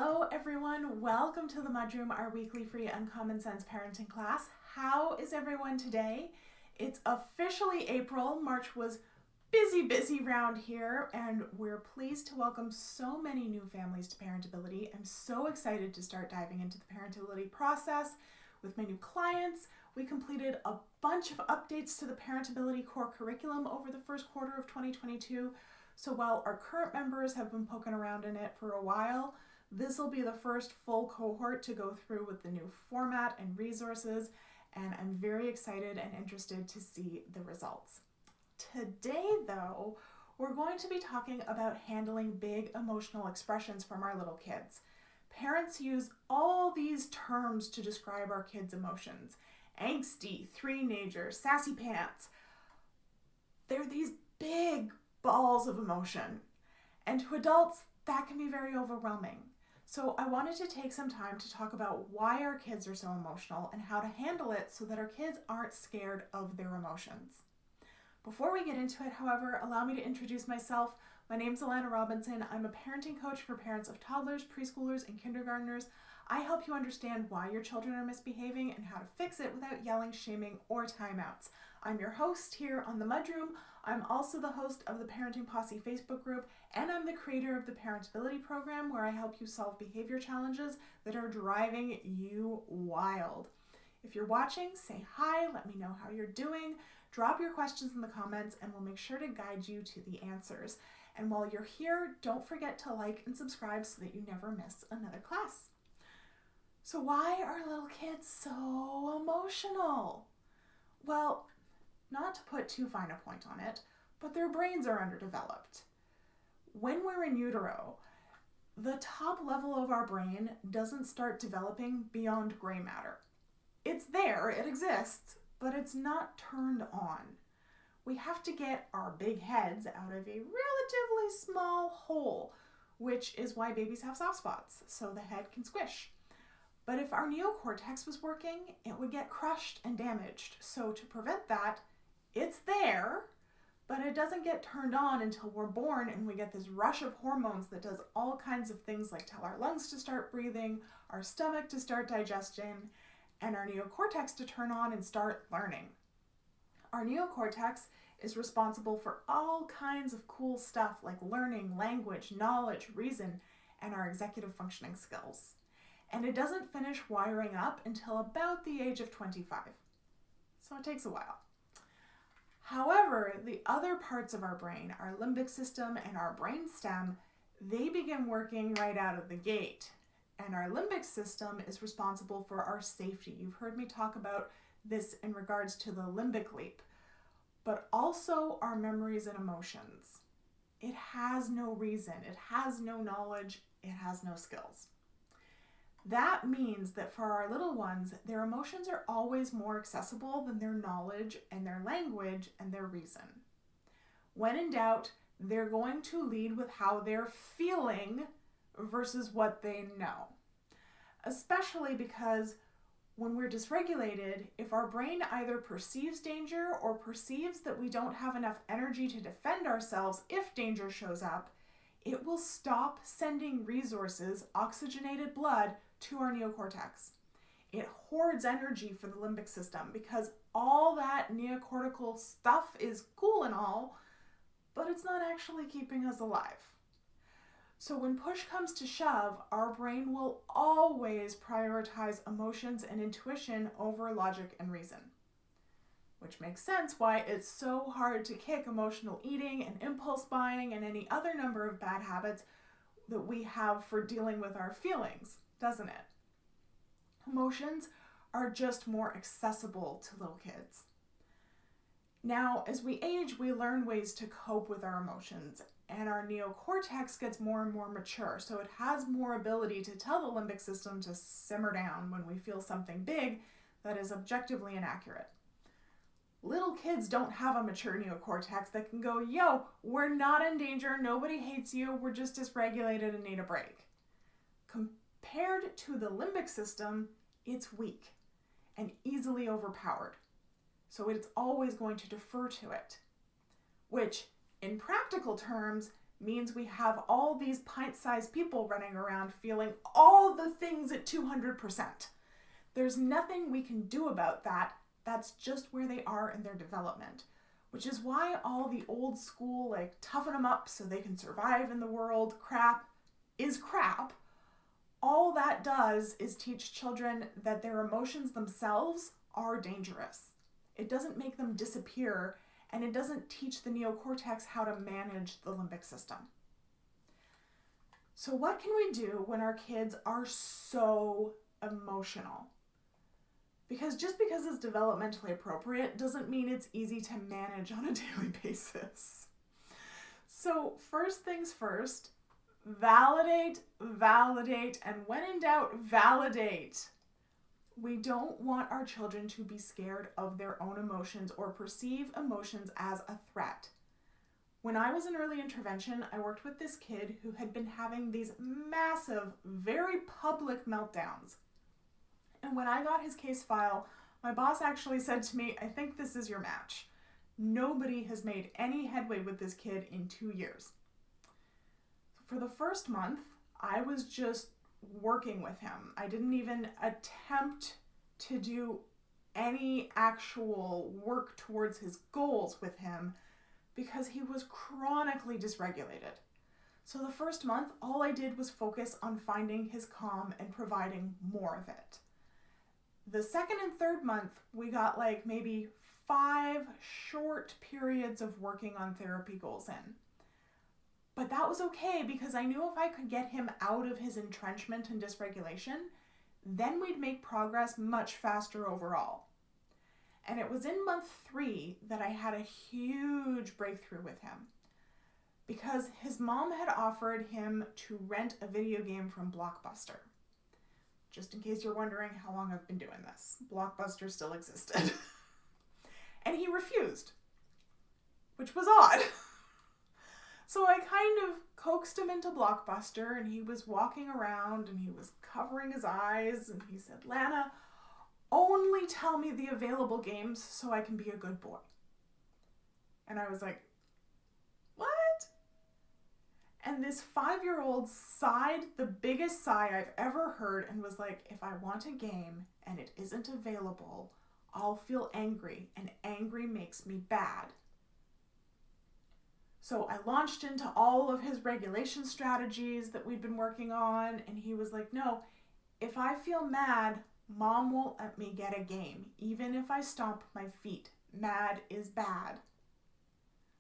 Hello everyone, welcome to the MudRoom, our weekly free Uncommon Sense parenting class. How is everyone today? It's officially April. March was busy round here, and we're pleased to welcome so many new families to Parentability. I'm so excited to start diving into the Parentability process with my new clients. We completed a bunch of updates to the Parentability core curriculum over the first quarter of 2022. So while our current members have been poking around in it for a while, this will be the first full cohort to go through with the new format and resources, and I'm very excited and interested to see the results. Today, though, we're going to be talking about handling big emotional expressions from our little kids. Parents use all these terms to describe our kids' emotions. Angsty, three-nager, sassy pants. They're these big balls of emotion. And to adults, that can be very overwhelming. So I wanted to take some time to talk about why our kids are so emotional and how to handle it so that our kids aren't scared of their emotions. Before we get into it, however, allow me to introduce myself. My name's Allana Robinson. I'm a parenting coach for parents of toddlers, preschoolers, and kindergartners. I help you understand why your children are misbehaving and how to fix it without yelling, shaming, or timeouts. I'm your host here on the MudRoom. I'm also the host of the Parenting Posse Facebook group, and I'm the creator of the Parentability program, where I help you solve behavior challenges that are driving you wild. If you're watching, say hi, let me know how you're doing, drop your questions in the comments, and we'll make sure to guide you to the answers. And while you're here, don't forget to like and subscribe so that you never miss another class. So why are little kids so emotional? Well, not to put too fine a point on it, but their brains are underdeveloped. When we're in utero, the top level of our brain doesn't start developing beyond gray matter. It's there, it exists, but it's not turned on. We have to get our big heads out of a relatively small hole, which is why babies have soft spots, so the head can squish. But if our neocortex was working, it would get crushed and damaged. So to prevent that, it's there, but it doesn't get turned on until we're born and we get this rush of hormones that does all kinds of things like tell our lungs to start breathing, our stomach to start digestion, and our neocortex to turn on and start learning. Our neocortex is responsible for all kinds of cool stuff like learning, language, knowledge, reason, and our executive functioning skills. And it doesn't finish wiring up until about the age of 25. So it takes a while. However, the other parts of our brain, our limbic system and our brainstem, they begin working right out of the gate. And our limbic system is responsible for our safety. You've heard me talk about this in regards to the limbic leap, but also our memories and emotions. It has no reason, it has no knowledge, it has no skills. That means that for our little ones, their emotions are always more accessible than their knowledge and their language and their reason. When in doubt, they're going to lead with how they're feeling versus what they know. Especially because when we're dysregulated, if our brain either perceives danger or perceives that we don't have enough energy to defend ourselves if danger shows up, it will stop sending resources, oxygenated blood, to our neocortex. It hoards energy for the limbic system because all that neocortical stuff is cool and all, but it's not actually keeping us alive. So when push comes to shove, our brain will always prioritize emotions and intuition over logic and reason. Which makes sense why it's so hard to kick emotional eating and impulse buying and any other number of bad habits that we have for dealing with our feelings, doesn't it? Emotions are just more accessible to little kids. Now, as we age, we learn ways to cope with our emotions, and our neocortex gets more and more mature, so it has more ability to tell the limbic system to simmer down when we feel something big that is objectively inaccurate. Little kids don't have a mature neocortex that can go, yo, we're not in danger, nobody hates you, we're just dysregulated and need a break. Compared to the limbic system, it's weak and easily overpowered. So it's always going to defer to it, which in practical terms means we have all these pint-sized people running around feeling all the things at 200%. There's nothing we can do about that. That's just where they are in their development, which is why all the old school, like, toughen them up so they can survive in the world crap is crap. All that does is teach children that their emotions themselves are dangerous. It doesn't make them disappear, and it doesn't teach the neocortex how to manage the limbic system. So what can we do when our kids are so emotional? Because just because it's developmentally appropriate doesn't mean it's easy to manage on a daily basis. So first things first, validate, and when in doubt, validate. We don't want our children to be scared of their own emotions or perceive emotions as a threat. When I was in early intervention, I worked with this kid who had been having these massive, very public meltdowns. And when I got his case file, my boss actually said to me, "I think this is your match. Nobody has made any headway with this kid in 2 years." For the first month, I was just working with him. I didn't even attempt to do any actual work towards his goals with him because he was chronically dysregulated. So the first month, all I did was focus on finding his calm and providing more of it. The second and third month, we got like maybe 5 short periods of working on therapy goals in. But that was okay because I knew if I could get him out of his entrenchment and dysregulation, then we'd make progress much faster overall. And it was in month 3 that I had a huge breakthrough with him because his mom had offered him to rent a video game from Blockbuster. Just in case you're wondering how long I've been doing this, Blockbuster still existed. And he refused, which was odd. So I kind of coaxed him into Blockbuster, and he was walking around and he was covering his eyes and he said, "Lana, only tell me the available games so I can be a good boy." And I was like, "What?" And this 5-year-old sighed the biggest sigh I've ever heard and was like, "If I want a game and it isn't available, I'll feel angry, and angry makes me bad." So I launched into all of his regulation strategies that we'd been working on, and he was like, "No, if I feel mad, Mom won't let me get a game, even if I stomp my feet. Mad is bad."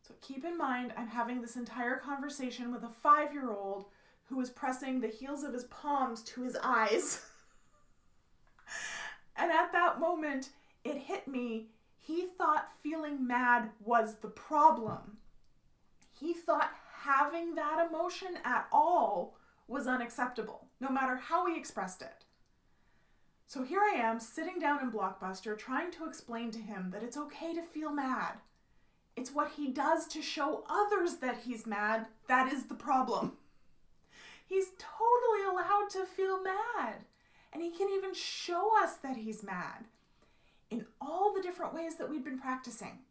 So keep in mind, I'm having this entire conversation with a 5-year-old who was pressing the heels of his palms to his eyes. And at that moment, it hit me. He thought feeling mad was the problem. He thought having that emotion at all was unacceptable, no matter how he expressed it. So here I am, sitting down in Blockbuster, trying to explain to him that it's okay to feel mad. It's what he does to show others that he's mad that is the problem. He's totally allowed to feel mad, and he can even show us that he's mad in all the different ways that we've been practicing.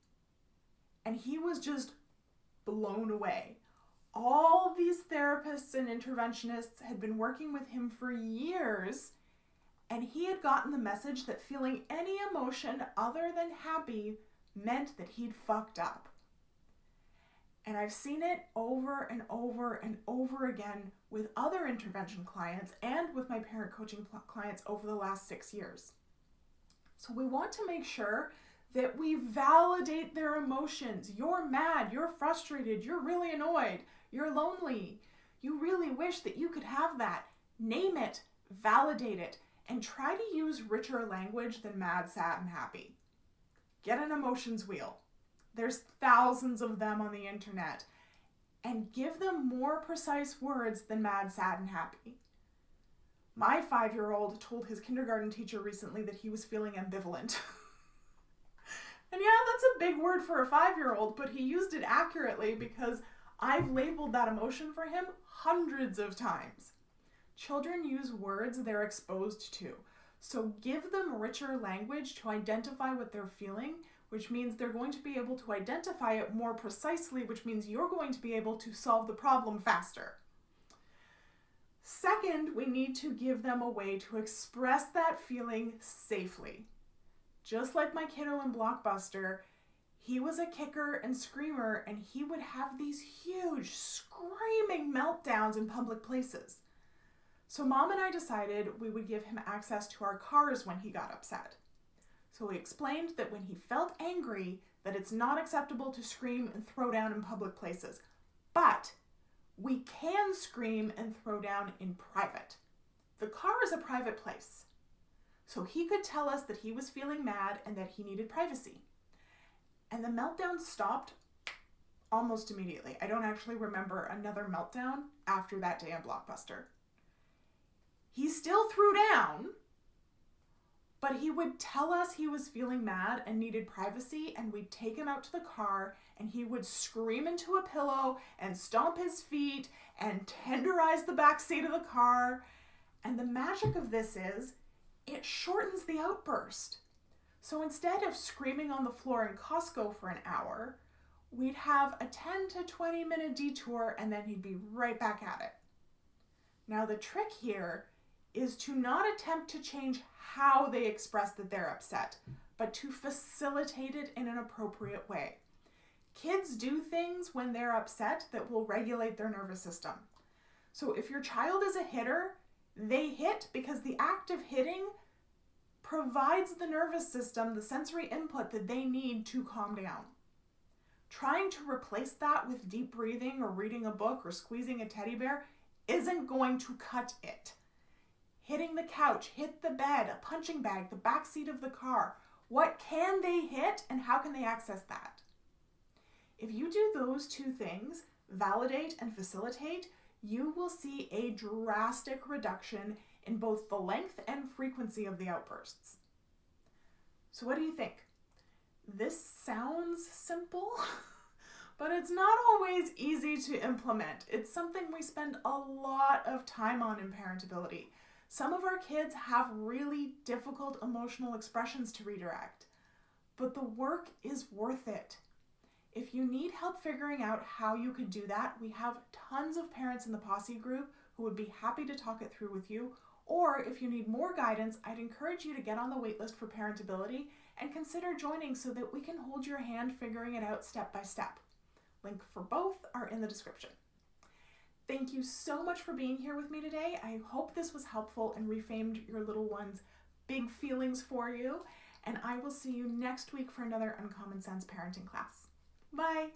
And he was just blown away. All these therapists and interventionists had been working with him for years, and he had gotten the message that feeling any emotion other than happy meant that he'd fucked up. And I've seen it over and over and over again with other intervention clients and with my parent coaching clients over the last 6 years. So we want to make sure that we validate their emotions. You're mad, you're frustrated, you're really annoyed, you're lonely. You really wish that you could have that. Name it, validate it, and try to use richer language than mad, sad, and happy. Get an emotions wheel. There's thousands of them on the internet. And give them more precise words than mad, sad, and happy. My 5-year-old told his kindergarten teacher recently that he was feeling ambivalent. And yeah, that's a big word for a 5-year-old, but he used it accurately because I've labeled that emotion for him hundreds of times. Children use words they're exposed to, so give them richer language to identify what they're feeling which means they're going to be able to identify it more precisely, which means you're going to be able to solve the problem faster. Second, we need to give them a way to express that feeling safely. Just like my kiddo in Blockbuster, he was a kicker and screamer, and he would have these huge screaming meltdowns in public places. So Mom and I decided we would give him access to our cars when he got upset. So we explained that when he felt angry, that it's not acceptable to scream and throw down in public places. But we can scream and throw down in private. The car is a private place. So he could tell us that he was feeling mad and that he needed privacy. And the meltdown stopped almost immediately. I don't actually remember another meltdown after that day on Blockbuster. He still threw down, but he would tell us he was feeling mad and needed privacy, and we'd take him out to the car, and he would scream into a pillow and stomp his feet and tenderize the back seat of the car. And the magic of this is it shortens the outburst. So instead of screaming on the floor in Costco for an hour, we'd have a 10 to 20 minute detour, and then he'd be right back at it. Now the trick here is to not attempt to change how they express that they're upset, but to facilitate it in an appropriate way. Kids do things when they're upset that will regulate their nervous system. So if your child is a hitter, they hit because the act of hitting provides the nervous system the sensory input that they need to calm down. Trying to replace that with deep breathing or reading a book or squeezing a teddy bear isn't going to cut it. Hitting the couch, hit the bed, a punching bag, the back seat of the car. What can they hit and how can they access that? If you do those two things, validate and facilitate, you will see a drastic reduction in both the length and frequency of the outbursts. So what do you think? This sounds simple, but it's not always easy to implement. It's something we spend a lot of time on in Parentability. Some of our kids have really difficult emotional expressions to redirect, but the work is worth it. If you need help figuring out how you could do that, we have tons of parents in the Posse group who would be happy to talk it through with you. Or if you need more guidance, I'd encourage you to get on the waitlist for Parentability and consider joining so that we can hold your hand figuring it out step by step. Link for both are in the description. Thank you so much for being here with me today. I hope this was helpful and refamed your little one's big feelings for you. And I will see you next week for another Uncommon Sense parenting class. Bye.